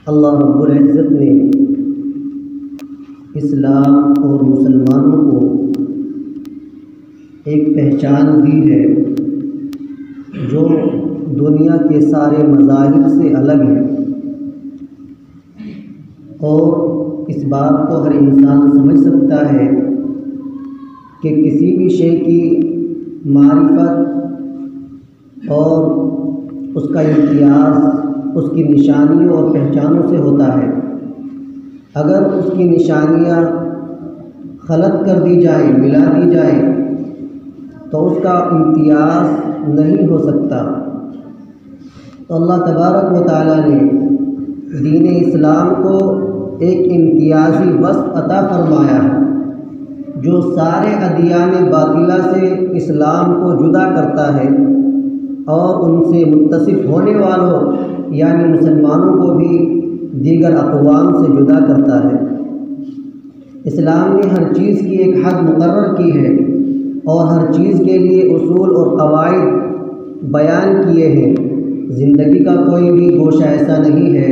اللہ رب العزت نے اسلام اور مسلمانوں کو ایک پہچان دی ہے جو دنیا کے سارے مذاہب سے الگ ہے، اور اس بات کو ہر انسان سمجھ سکتا ہے کہ کسی بھی شے کی معرفت اور اس کا امتیاز اس کی نشانیوں اور پہچانوں سے ہوتا ہے۔ اگر اس کی نشانیاں خلط کر دی جائے، ملا دی جائے تو اس کا امتیاز نہیں ہو سکتا۔ تو اللہ تبارک و تعالیٰ نے دین اسلام کو ایک امتیازی وصف عطا فرمایا ہے جو سارے ادیان باطلہ سے اسلام کو جدا کرتا ہے اور ان سے متصف ہونے والوں یعنی مسلمانوں کو بھی دیگر اقوام سے جدا کرتا ہے۔ اسلام نے ہر چیز کی ایک حد مقرر کی ہے اور ہر چیز کے لیے اصول اور قواعد بیان کیے ہیں۔ زندگی کا کوئی بھی گوشہ ایسا نہیں ہے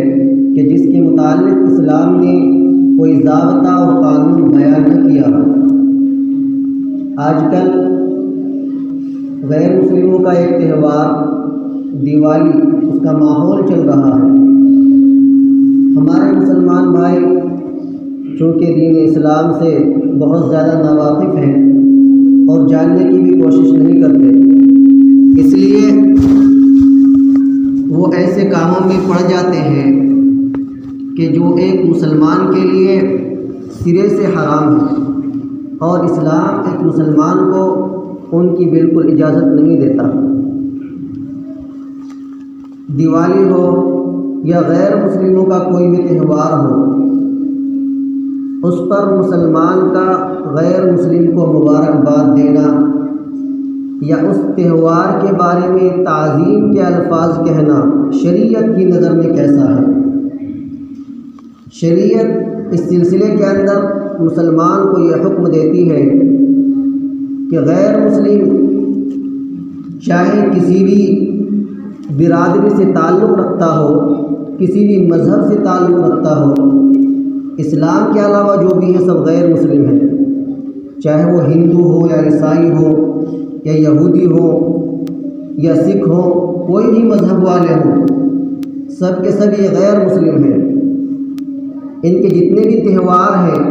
کہ جس کے متعلق اسلام نے کوئی ضابطہ اور قانون بیان نہ کیا ہو۔ آج کل غیر مسلموں کا ایک تہوار دیوالی، اس کا ماحول چل رہا ہے۔ ہمارے مسلمان بھائی چونکہ دین اسلام سے بہت زیادہ ناواقف ہیں اور جاننے کی بھی کوشش نہیں کرتے، اس لیے وہ ایسے کاموں میں پڑ جاتے ہیں کہ جو ایک مسلمان کے لیے سرے سے حرام ہے، اور اسلام ایک مسلمان کو ان کی بالکل اجازت نہیں دیتا۔ دیوالی ہو یا غیر مسلموں کا کوئی بھی تہوار ہو، اس پر مسلمان کا غیر مسلم کو مبارکباد دینا یا اس تہوار کے بارے میں تعظیم کے الفاظ کہنا شریعت کی نظر میں کیسا ہے؟ شریعت اس سلسلے کے اندر مسلمان کو یہ حکم دیتی ہے کہ غیر مسلم چاہے کسی بھی برادری سے تعلق رکھتا ہو، کسی بھی مذہب سے تعلق رکھتا ہو، اسلام کے علاوہ جو بھی ہے سب غیر مسلم ہیں، چاہے وہ ہندو ہو یا عیسائی ہو یا یہودی ہو یا سکھ ہو، کوئی بھی مذہب والے ہوں، سب کے سب یہ غیر مسلم ہیں۔ ان کے جتنے بھی تہوار ہیں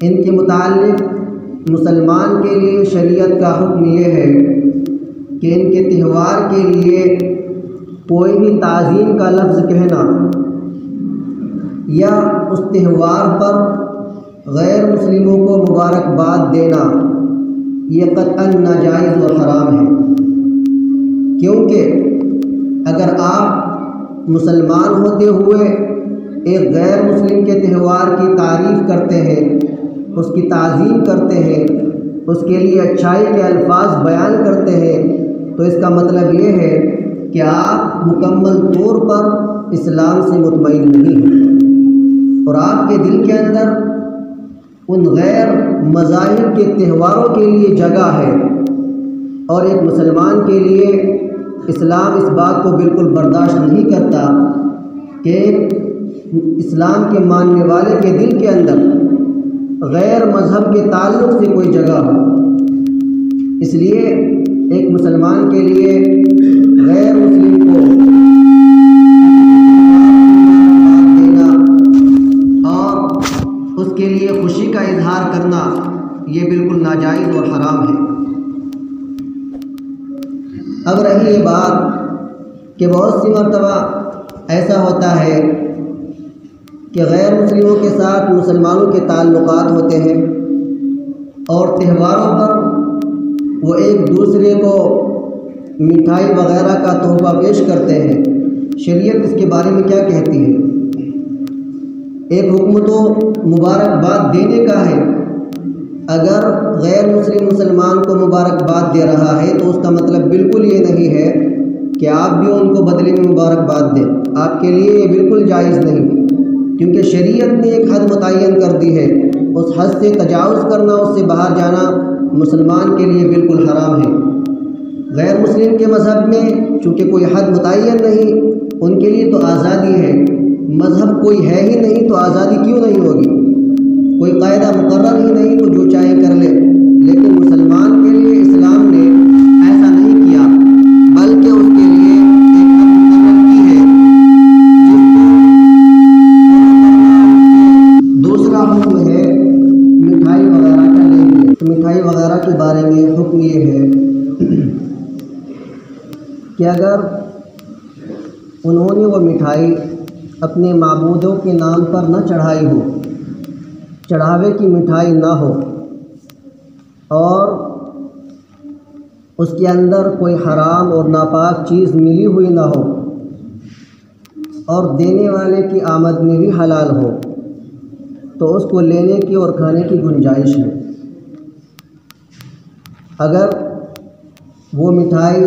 ان کے متعلق مسلمان کے لیے شریعت کا حکم یہ ہے کہ ان کے تہوار کے لیے کوئی بھی تعظیم کا لفظ کہنا یا اس تہوار پر غیر مسلموں کو مبارکباد دینا یہ قطعاً ناجائز و حرام ہے، کیونکہ اگر آپ مسلمان ہوتے ہوئے ایک غیر مسلم کے تہوار کی تعریف کرتے ہیں، اس کی تعظیم کرتے ہیں، اس کے لیے اچھائی کے الفاظ بیان کرتے ہیں، تو اس کا مطلب یہ ہے کہ آپ مکمل طور پر اسلام سے مطمئن نہیں ہیں، اور آپ کے دل کے اندر ان غیر مذاہب کے تہواروں کے لیے جگہ ہے، اور ایک مسلمان کے لیے اسلام اس بات کو بالکل برداشت نہیں کرتا کہ اسلام کے ماننے والے کے دل کے اندر غیر مذہب کے تعلق سے کوئی جگہ ہو۔ اس لیے ایک مسلمان کے لیے غیر مسلم کو دینا اور اس کے لیے خوشی کا اظہار کرنا یہ بالکل ناجائز اور حرام ہے۔ اب رہی یہ بات کہ بہت سی مرتبہ ایسا ہوتا ہے کہ غیر مسلموں کے ساتھ مسلمانوں کے تعلقات ہوتے ہیں اور تہواروں پر وہ ایک دوسرے کو مٹھائی وغیرہ کا تحفہ پیش کرتے ہیں۔ شریعت اس کے بارے میں کیا کہتی ہے؟ ایک حکم تو مبارکباد دینے کا ہے۔ اگر غیر مسلم مسلمان کو مبارکباد دے رہا ہے تو اس کا مطلب بالکل یہ نہیں ہے کہ آپ بھی ان کو بدلے میں مبارکباد دیں۔ آپ کے لیے یہ بالکل جائز نہیں، کیونکہ شریعت نے ایک حد متعین کر دی ہے، اس حد سے تجاوز کرنا، اس سے باہر جانا مسلمان کے لیے بالکل حرام ہے۔ غیر مسلم کے مذہب میں چونکہ کوئی حد متعین نہیں، ان کے لیے تو آزادی ہے مذہب کوئی ہے ہی نہیں تو آزادی کیوں نہیں ہوگی؟ کوئی قاعدہ مقرر ہی نہیں تو جو چاہے کر لے۔ لیکن مسلمان کے لیے اسلام نے ایسا نہیں کیا، بلکہ اس کے لیے ایک حد مقرر کی ہے جس کو دوسرا حکم ہے مٹھائی وغیرہ کا لیں گے۔ مٹھائی وغیرہ کے بارے میں حکم یہ ہے کہ اگر انہوں نے وہ مٹھائی اپنے معبودوں کے نام پر نہ چڑھائی ہو، چڑھاوے کی مٹھائی نہ ہو، اور اس کے اندر کوئی حرام اور ناپاک چیز ملی ہوئی نہ ہو، اور دینے والے کی آمدنی بھی حلال ہو، تو اس کو لینے کی اور کھانے کی گنجائش ہے۔ اگر وہ مٹھائی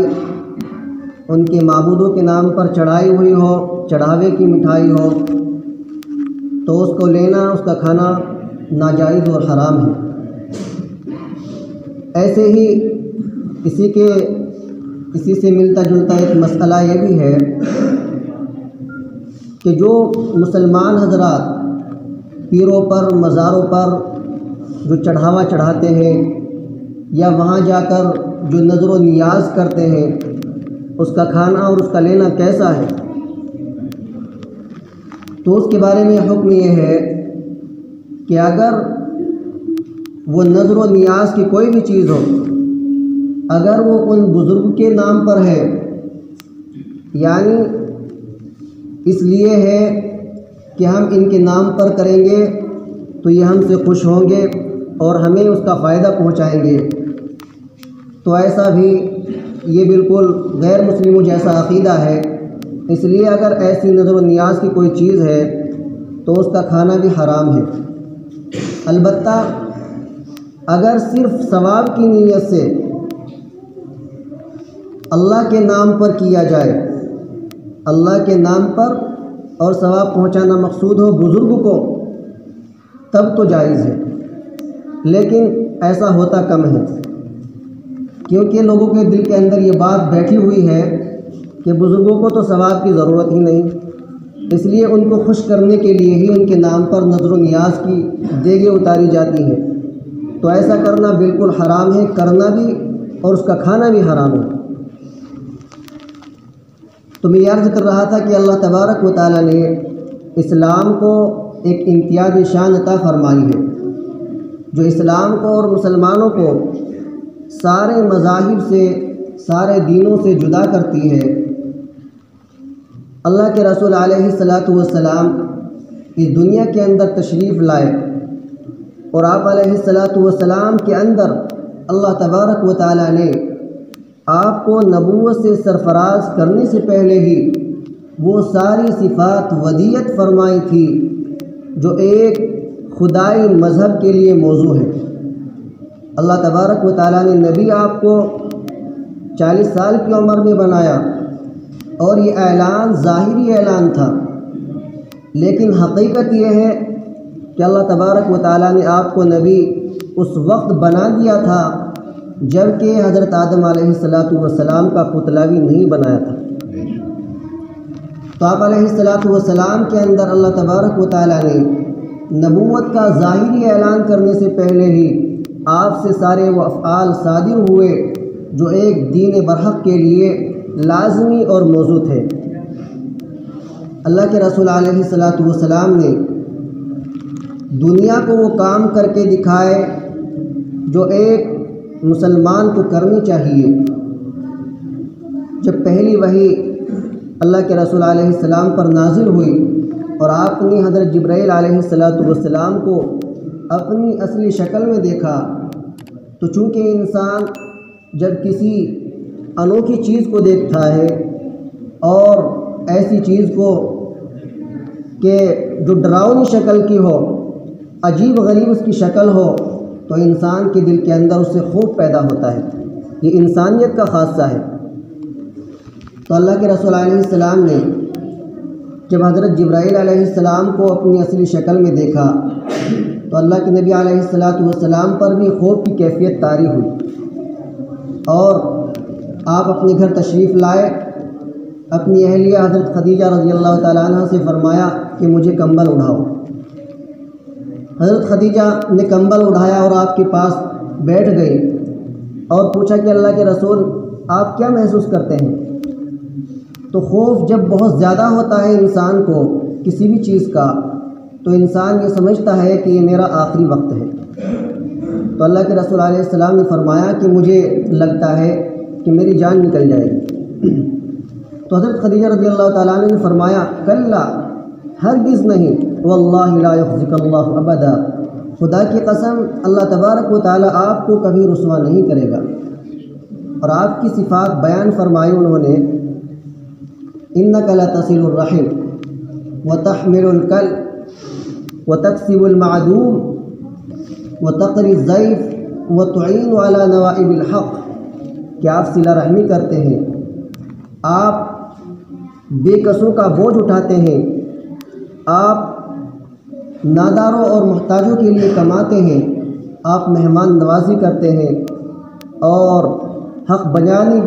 ان کے معبودوں کے نام پر چڑھائی ہوئی ہو، چڑھاوے کی مٹھائی ہو، تو اس کو لینا، اس کا کھانا ناجائز اور حرام ہے۔ ایسے ہی اسی سے ملتا جلتا ایک مسئلہ یہ بھی ہے کہ جو مسلمان حضرات پیروں پر، مزاروں پر جو چڑھاوا چڑھاتے ہیں یا وہاں جا کر جو نظر و نیاز کرتے ہیں، اس کا کھانا اور اس کا لینا کیسا ہے؟ تو اس کے بارے میں حکم یہ ہے کہ اگر وہ نظر و نیاز کی کوئی بھی چیز ہو، اگر وہ ان بزرگ کے نام پر ہے، یعنی اس لیے ہے کہ ہم ان کے نام پر کریں گے تو یہ ہم سے خوش ہوں گے اور ہمیں اس کا فائدہ پہنچائیں گے، تو ایسا بھی یہ بالکل غیر مسلموں جیسا عقیدہ ہے۔ اس لیے اگر ایسی نظر و نیاز کی کوئی چیز ہے تو اس کا کھانا بھی حرام ہے۔ البتہ اگر صرف ثواب کی نیت سے اللہ کے نام پر کیا جائے، اللہ کے نام پر، اور ثواب پہنچانا مقصود ہو بزرگ کو، تب تو جائز ہے، لیکن ایسا ہوتا کم ہے، کیونکہ لوگوں کے دل کے اندر یہ بات بیٹھی ہوئی ہے کہ بزرگوں کو تو ثواب کی ضرورت ہی نہیں، اس لیے ان کو خوش کرنے کے لیے ہی ان کے نام پر نظر و نیاز کی دیگیں اتاری جاتی ہیں۔ تو ایسا کرنا بالکل حرام ہے، کرنا بھی اور اس کا کھانا بھی حرام ہے۔ تو میں یہ عرض کر رہا تھا کہ اللہ تبارک و تعالیٰ نے اسلام کو ایک امتیازی شان عطا فرمائی ہے، جو اسلام کو اور مسلمانوں کو سارے مذاہب سے، سارے دینوں سے جدا کرتی ہے۔ اللہ کے رسول علیہ الصلاۃ والسلام اس دنیا کے اندر تشریف لائے، اور آپ علیہ الصلاۃ والسلام کے اندر اللہ تبارک و تعالیٰ نے آپ کو نبوت سے سرفراز کرنے سے پہلے ہی وہ ساری صفات ودیت فرمائی تھی جو ایک خدائی مذہب کے لیے موضوع ہے۔ اللہ تبارک و تعالیٰ نے نبی آپ کو 40 سال کی عمر میں بنایا، اور یہ اعلان ظاہری اعلان تھا، لیکن حقیقت یہ ہے کہ اللہ تبارک و تعالیٰ نے آپ کو نبی اس وقت بنا دیا تھا جب کہ حضرت آدم علیہ السلام کا پتلا بھی نہیں بنایا تھا۔ تو آپ علیہ السلام کے اندر اللہ تبارک و تعالیٰ نے نبوت کا ظاہری اعلان کرنے سے پہلے ہی آپ سے سارے وہ افعال صادر ہوئے جو ایک دین برحق کے لیے لازمی اور موزوں تھے۔ اللہ کے رسول علیہ السلام نے دنیا کو وہ کام کر کے دکھائے جو ایک مسلمان کو کرنی چاہیے۔ جب پہلی وحی اللہ کے رسول علیہ السلام پر نازل ہوئی اور آپ نے حضرت جبرائیل علیہ السلام کو اپنی اصلی شکل میں دیکھا، تو چونکہ انسان جب کسی انوکھی چیز کو دیکھتا ہے اور ایسی چیز کو کہ جو ڈراؤنی شکل کی ہو، عجیب غریب اس کی شکل ہو، تو انسان کے دل کے اندر اس سے خوف پیدا ہوتا ہے۔ یہ انسانیت کا خاصہ ہے۔ تو اللہ کے رسول علیہ السلام نے جب حضرت جبرائیل علیہ السلام کو اپنی اصلی شکل میں دیکھا تو اللہ کے نبی علیہ السلام پر بھی خوف کی کیفیت طاری ہوئی، اور آپ اپنے گھر تشریف لائے اپنی اہلیہ حضرت خدیجہ رضی اللہ تعالیٰ عنہ سے فرمایا کہ مجھے کمبل اڑھاؤ۔ حضرت خدیجہ نے کمبل اڑھایا اور آپ کے پاس بیٹھ گئی اور پوچھا کہ اللہ کے رسول آپ کیا محسوس کرتے ہیں؟ تو خوف جب بہت زیادہ ہوتا ہے انسان کو کسی بھی چیز کا، تو انسان یہ سمجھتا ہے کہ یہ میرا آخری وقت ہے۔ تو اللہ کے رسول علیہ السلام نے فرمایا کہ مجھے لگتا ہے کہ میری جان نکل جائے گی۔ تو حضرت خدیجہ رضی اللہ تعالیٰ عنہ نے فرمایا کلا، ہرگز نہیں، واللہ لا یخزک اللہ ابدا، خدا کی قسم اللہ تبارک و تعالیٰ آپ کو کبھی رسوا نہیں کرے گا۔ اور آپ کی صفات بیان فرمائی انہوں نے، انک لتصل الرحم وتحمل الکل وتکسب المعدوم وتقری الضیف وتعین علی نوائب الحق، کہ آپ صلہ رحمی کرتے ہیں، آپ بے کسوں کا بوجھ اٹھاتے ہیں، آپ ناداروں اور محتاجوں کے لیے کماتے ہیں، آپ مہمان نوازی کرتے ہیں اور حق بیانی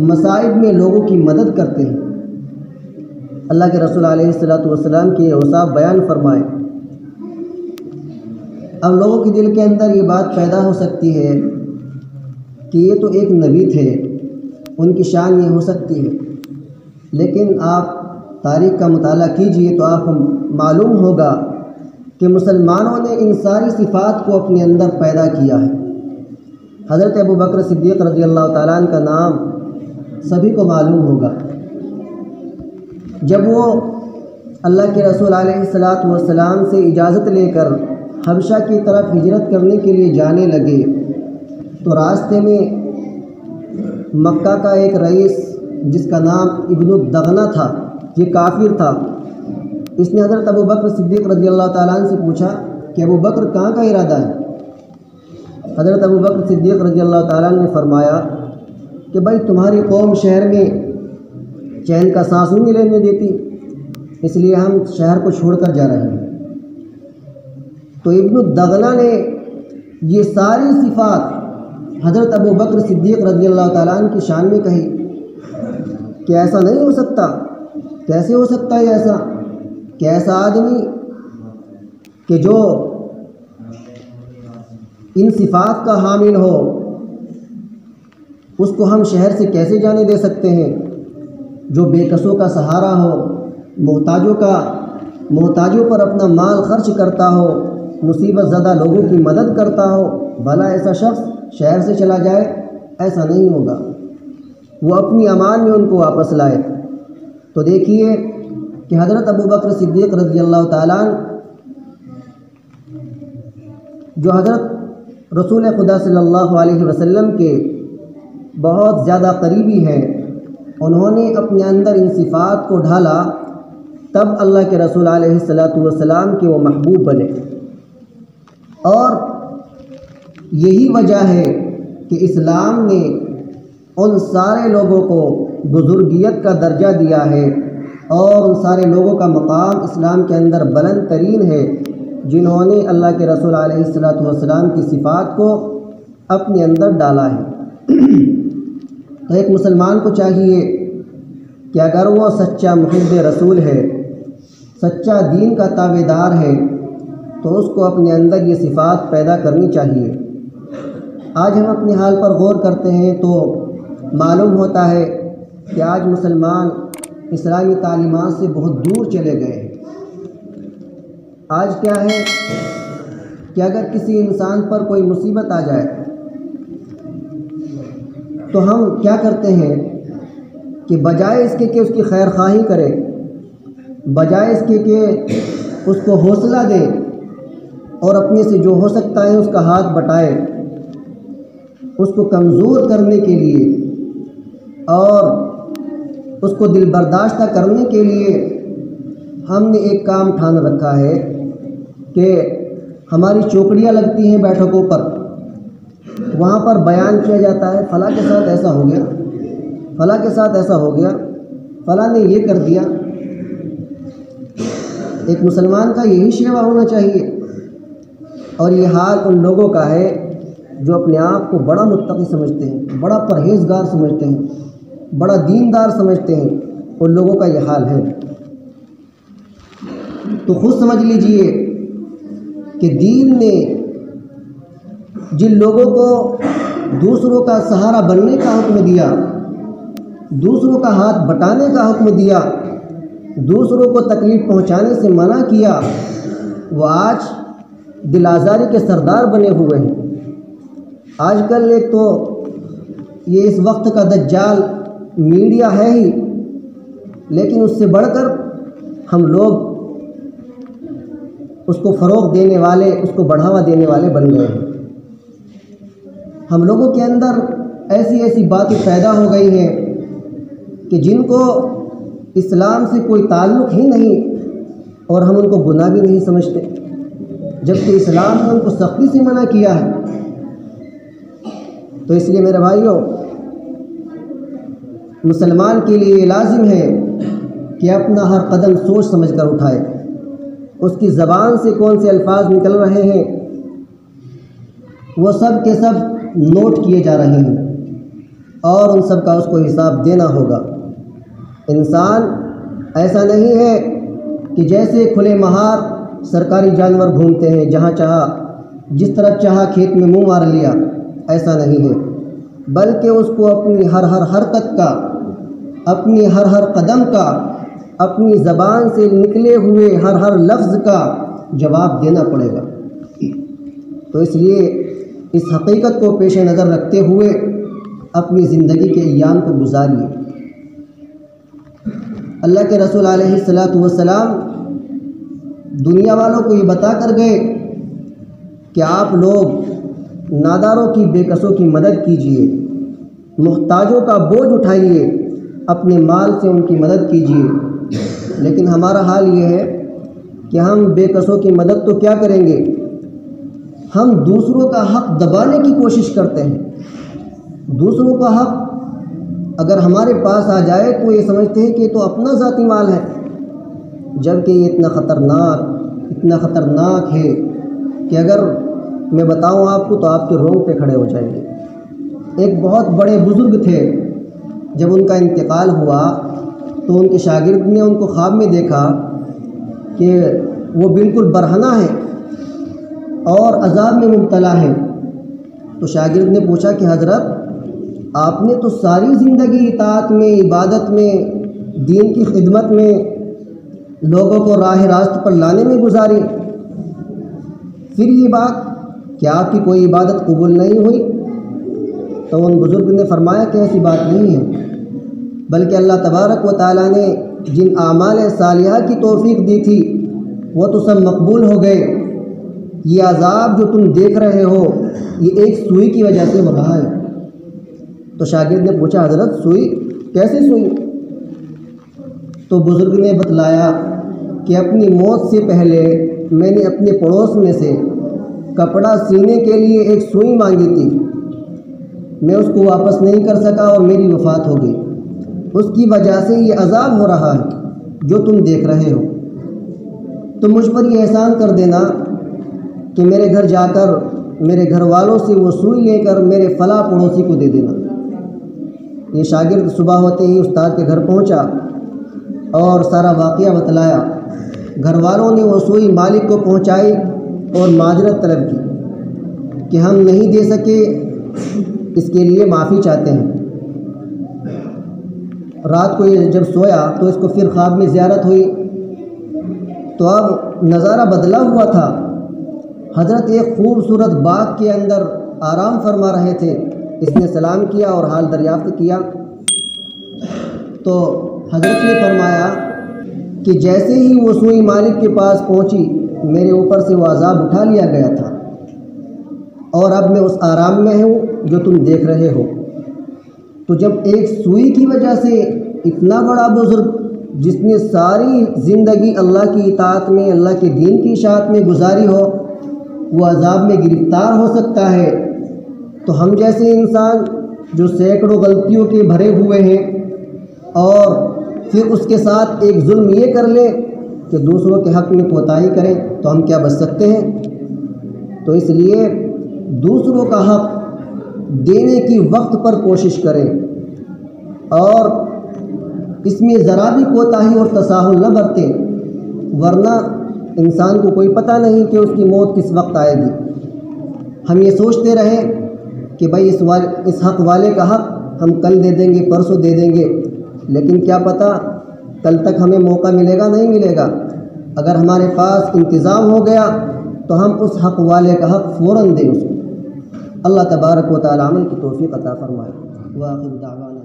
مصائب میں لوگوں کی مدد کرتے ہیں۔ اللہ کے رسول علیہ السلام کی یہ اوصاف بیان فرمائے۔ اب لوگوں کے دل کے اندر یہ بات پیدا ہو سکتی ہے کہ یہ تو ایک نبی تھے، ان کی شان یہ ہو سکتی ہے، لیکن آپ تاریخ کا مطالعہ کیجئے تو آپ کو معلوم ہوگا کہ مسلمانوں نے ان ساری صفات کو اپنے اندر پیدا کیا ہے۔ حضرت ابو بکر صدیق رضی اللہ تعالیٰ عنہ کا نام سبھی کو معلوم ہوگا۔ جب وہ اللہ کے رسول علیہ السلام سے اجازت لے کر حبشہ کی طرف ہجرت کرنے کے لیے جانے لگے تو راستے میں مکہ کا ایک رئیس جس کا نام ابن الدغنہ تھا، یہ کافر تھا، اس نے حضرت ابو بکر صدیق رضی اللہ تعالیٰ عنہ سے پوچھا کہ ابو بکر کہاں کا ارادہ ہے؟ حضرت ابو بکر صدیق رضی اللہ تعالیٰ عنہ نے فرمایا کہ بھائی تمہاری قوم شہر میں چین کا سانس نہیں لینے دیتی، اس لیے ہم شہر کو چھوڑ کر جا رہے ہیں۔ تو ابن الدغنہ نے یہ ساری صفات حضرت ابو بکر صدیق رضی اللہ تعالیٰ عنہ کی شان میں کہی کہ ایسا نہیں ہو سکتا، کیسے ہو سکتا ہے ایسا کہ ایسا آدمی کہ جو ان صفات کا حامل ہو اس کو ہم شہر سے کیسے جانے دے سکتے ہیں؟ جو بے کسوں کا سہارا ہو، محتاجوں پر اپنا مال خرچ کرتا ہو، مصیبت زدہ لوگوں کی مدد کرتا ہو، بھلا ایسا شخص شہر سے چلا جائے؟ ایسا نہیں ہوگا، وہ اپنی امان میں ان کو واپس لائے۔ تو دیکھیے کہ حضرت ابو بکر صدیق رضی اللہ تعالیٰ جو حضرت رسول خدا صلی اللہ علیہ وسلم کے بہت زیادہ قریبی ہیں، انہوں نے اپنے اندر ان صفات کو ڈھالا، تب اللہ کے رسول علیہ السلام کے وہ محبوب بنے۔ اور یہی وجہ ہے کہ اسلام نے ان سارے لوگوں کو بزرگیت کا درجہ دیا ہے اور ان سارے لوگوں کا مقام اسلام کے اندر بلند ترین ہے جنہوں نے اللہ کے رسول علیہ السلام کی صفات کو اپنے اندر ڈالا ہے۔ تو ایک مسلمان کو چاہیے کہ اگر وہ سچا محب رسول ہے، سچا دین کا تابعدار ہے، تو اس کو اپنے اندر یہ صفات پیدا کرنی چاہیے۔ آج ہم اپنے حال پر غور کرتے ہیں تو معلوم ہوتا ہے کہ آج مسلمان اسلامی تعلیمات سے بہت دور چلے گئے ہیں۔ آج کیا ہے کہ اگر کسی انسان پر کوئی مصیبت آ جائے تو ہم کیا کرتے ہیں کہ بجائے اس کے کہ اس کی خیر خواہی کرے، بجائے اس کے کہ اس کو حوصلہ دے اور اپنے سے جو ہو سکتا ہے اس کا ہاتھ بٹائے، اس کو کمزور کرنے کے لیے اور اس کو دل برداشتہ کرنے کے لیے ہم نے ایک کام ٹھان رکھا ہے کہ ہماری چوکڑیاں لگتی ہیں بیٹھکوں پر، وہاں پر بیان کیا جاتا ہے فلاں کے ساتھ ایسا ہو گیا، فلاں کے ساتھ ایسا ہو گیا، فلاں نے یہ کر دیا۔ ایک مسلمان کا یہی شیوا ہونا چاہیے، اور یہ حال ان لوگوں کا ہے جو اپنے آپ کو بڑا متقی سمجھتے ہیں، بڑا پرہیزگار سمجھتے ہیں، بڑا دیندار سمجھتے ہیں، ان لوگوں کا یہ حال ہے۔ تو خود سمجھ لیجئے کہ دین نے جن لوگوں کو دوسروں کا سہارا بننے کا حکم دیا، دوسروں کا ہاتھ بٹانے کا حکم دیا، دوسروں کو تکلیف پہنچانے سے منع کیا، وہ آج دل آزاری کے سردار بنے ہوئے ہیں۔ آج کل ایک تو یہ اس وقت کا دجال میڈیا ہے ہی، لیکن اس سے بڑھ کر ہم لوگ اس کو فروغ دینے والے، اس کو بڑھاوا دینے والے بن گئے ہیں۔ ہم لوگوں کے اندر ایسی ایسی باتیں پیدا ہو گئی ہیں کہ جن کو اسلام سے کوئی تعلق ہی نہیں، اور ہم ان کو گناہ بھی نہیں سمجھتے، جبکہ اسلام نے ان کو سختی سے منع کیا ہے۔ تو اس لیے میرے بھائیوں، مسلمان کے لیے یہ لازم ہے کہ اپنا ہر قدم سوچ سمجھ کر اٹھائے۔ اس کی زبان سے کون سے الفاظ نکل رہے ہیں وہ سب کے سب نوٹ کیے جا رہے ہیں، اور ان سب کا اس کو حساب دینا ہوگا۔ انسان ایسا نہیں ہے کہ جیسے کھلے مہار سرکاری جانور گھومتے ہیں، جہاں چاہا جس طرف چاہا کھیت میں منہ مار لیا، ایسا نہیں ہے، بلکہ اس کو اپنی ہر حرکت کا، اپنی ہر قدم کا، اپنی زبان سے نکلے ہوئے ہر لفظ کا جواب دینا پڑے گا۔ تو اس لیے اس حقیقت کو پیش نظر رکھتے ہوئے اپنی زندگی کے ایام کو گزاریے۔ اللہ کے رسول علیہ الصلاۃ والسلام دنیا والوں کو یہ بتا کر گئے کہ آپ لوگ ناداروں کی، بے کسوں کی مدد کیجیے، محتاجوں کا بوجھ اٹھائیے، اپنے مال سے ان کی مدد کیجیے۔ لیکن ہمارا حال یہ ہے کہ ہم بے کسوں کی مدد تو کیا کریں گے، ہم دوسروں کا حق دبانے کی کوشش کرتے ہیں۔ دوسروں کا حق اگر ہمارے پاس آ جائے تو یہ سمجھتے ہیں کہ یہ تو اپنا ذاتی مال ہے، جبکہ یہ اتنا خطرناک ہے کہ اگر میں بتاؤں آپ کو تو آپ کے رونگٹے کھڑے ہو جائیں گے۔ ایک بہت بڑے بزرگ تھے، جب ان کا انتقال ہوا تو ان کے شاگرد نے ان کو خواب میں دیکھا کہ وہ بالکل برہنہ ہیں اور عذاب میں مبتلا ہیں۔ تو شاگرد نے پوچھا کہ حضرت، آپ نے تو ساری زندگی اطاعت میں، عبادت میں، دین کی خدمت میں، لوگوں کو راہ راست پر لانے میں گزاری، پھر یہ بات کہ آپ کی کوئی عبادت قبول نہیں ہوئی؟ تو ان بزرگ نے فرمایا کہ ایسی بات نہیں ہے، بلکہ اللہ تبارک و تعالیٰ نے جن اعمال صالحہ کی توفیق دی تھی وہ تو سب مقبول ہو گئے۔ یہ عذاب جو تم دیکھ رہے ہو یہ ایک سوئی کی وجہ سے ہو رہا ہے۔ تو شاگرد نے پوچھا حضرت سوئی، کیسی سوئی؟ تو بزرگ نے بتلایا کہ اپنی موت سے پہلے میں نے اپنے پڑوس میں سے کپڑا سینے کے لیے ایک سوئی مانگی تھی، میں اس کو واپس نہیں کر سکا اور میری وفات ہو گئی، اس کی وجہ سے یہ عذاب ہو رہا ہے جو تم دیکھ رہے ہو۔ تو مجھ پر یہ احسان کر دینا کہ میرے گھر جا کر میرے گھر والوں سے وہ سوئی لے کر میرے فلاں پڑوسی کو دے دینا۔ یہ شاگرد صبح ہوتے ہی استاد کے گھر پہنچا اور سارا واقعہ بتلایا۔ گھر والوں نے وہ سوئی مالک کو پہنچائی اور معذرت طلب کی کہ ہم نہیں دے سکے، اس کے لیے معافی چاہتے ہیں۔ رات کو یہ جب سویا تو اس کو پھر خواب میں زیارت ہوئی، تو اب نظارہ بدلا ہوا تھا۔ حضرت ایک خوبصورت باغ کے اندر آرام فرما رہے تھے۔ اس نے سلام کیا اور حال دریافت کیا تو حضرت نے فرمایا کہ جیسے ہی وہ سوئی مالک کے پاس پہنچی میرے اوپر سے وہ عذاب اٹھا لیا گیا تھا، اور اب میں اس آرام میں ہوں جو تم دیکھ رہے ہو۔ تو جب ایک سوئی کی وجہ سے اتنا بڑا بزرگ جس نے ساری زندگی اللہ کی اطاعت میں، اللہ کے دین کی اشاعت میں گزاری ہو، وہ عذاب میں گرفتار ہو سکتا ہے، تو ہم جیسے انسان جو سینکڑوں غلطیوں کے بھرے ہوئے ہیں اور پھر اس کے ساتھ ایک ظلم یہ کر لیں کہ دوسروں کے حق میں کوتاہی کریں، تو ہم کیا بچ سکتے ہیں؟ تو اس لیے دوسروں کا حق دینے کی وقت پر کوشش کریں، اور اس میں ذرا بھی کوتاہی اور تساہل نہ برتیں، ورنہ انسان کو کوئی پتہ نہیں کہ اس کی موت کس وقت آئے گی۔ ہم یہ سوچتے رہیں کہ بھائی اس حق والے کا حق ہم کل دے دیں گے، پرسوں دے دیں گے، لیکن کیا پتہ کل تک ہمیں موقع ملے گا نہیں ملے گا۔ اگر ہمارے پاس انتظام ہو گیا تو ہم اس حق والے کا حق فوراً دیں اس کو۔ اللہ تبارک و تعالی عمل کی توفیق عطا فرمائے۔ وآخر دعوانا